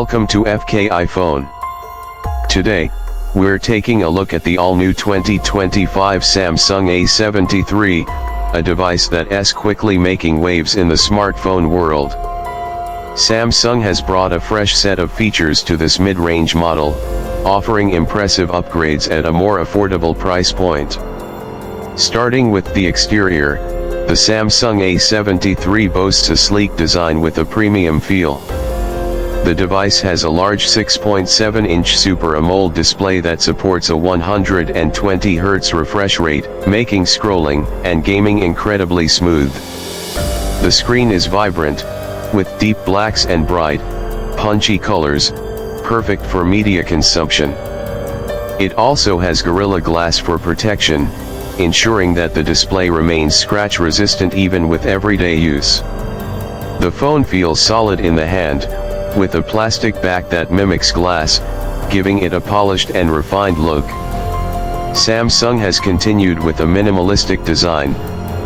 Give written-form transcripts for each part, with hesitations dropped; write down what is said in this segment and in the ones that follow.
Welcome to FK iPhone. Today, we're taking a look at the all-new 2025 Samsung A73, a device that's quickly making waves in the smartphone world. Samsung has brought a fresh set of features to this mid-range model, offering impressive upgrades at a more affordable price point. Starting with the exterior, the Samsung A73 boasts a sleek design with a premium feel. The device has a large 6.7-inch Super AMOLED display that supports a 120 Hz refresh rate, making scrolling and gaming incredibly smooth. The screen is vibrant, with deep blacks and bright, punchy colors, perfect for media consumption. It also has Gorilla Glass for protection, ensuring that the display remains scratch-resistant even with everyday use. The phone feels solid in the hand, with a plastic back that mimics glass, giving it a polished and refined look. Samsung has continued with a minimalistic design,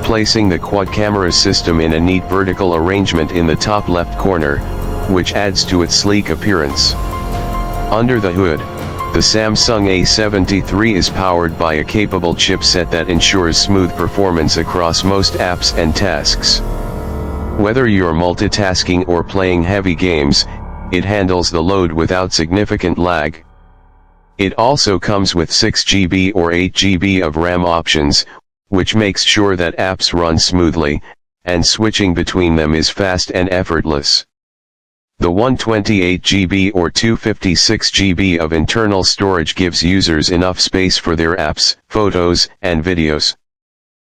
placing the quad-camera system in a neat vertical arrangement in the top left corner, which adds to its sleek appearance. Under the hood, the Samsung A73 is powered by a capable chipset that ensures smooth performance across most apps and tasks. Whether you're multitasking or playing heavy games, it handles the load without significant lag. It also comes with 6GB or 8GB of RAM options, which makes sure that apps run smoothly, and switching between them is fast and effortless. The 128GB or 256GB of internal storage gives users enough space for their apps, photos, and videos.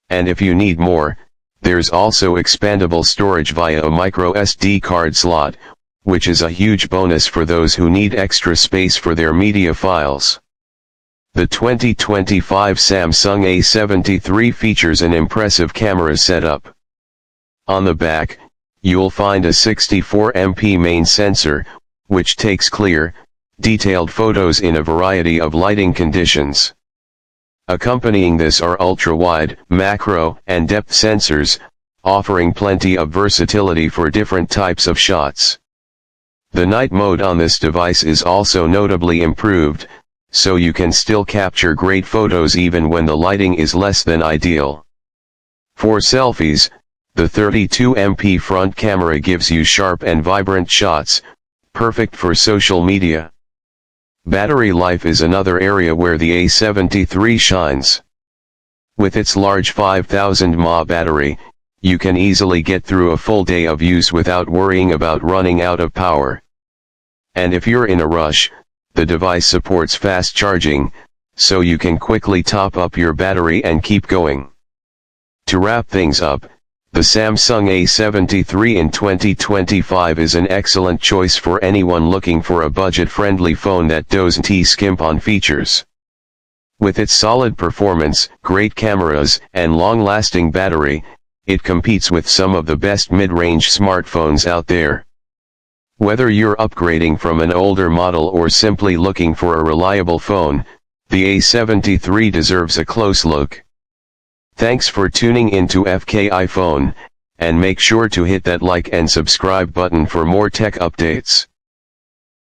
And if you need more, there's also expandable storage via a micro SD card slot, which is a huge bonus for those who need extra space for their media files. The 2025 Samsung A73 features an impressive camera setup. On the back, you'll find a 64MP main sensor, which takes clear, detailed photos in a variety of lighting conditions. Accompanying this are ultra-wide, macro, and depth sensors, offering plenty of versatility for different types of shots. The night mode on this device is also notably improved, so you can still capture great photos even when the lighting is less than ideal. For selfies, the 32MP front camera gives you sharp and vibrant shots, perfect for social media. Battery life is another area where the A73 shines. With its large 5000 mAh battery, you can easily get through a full day of use without worrying about running out of power. And if you're in a rush, the device supports fast charging, so you can quickly top up your battery and keep going. To wrap things up, the Samsung A73 in 2025 is an excellent choice for anyone looking for a budget-friendly phone that doesn't skimp on features. With its solid performance, great cameras, and long-lasting battery, it competes with some of the best mid-range smartphones out there. Whether you're upgrading from an older model or simply looking for a reliable phone, the A73 deserves a close look. Thanks for tuning into FK iPhone, and make sure to hit that like and subscribe button for more tech updates.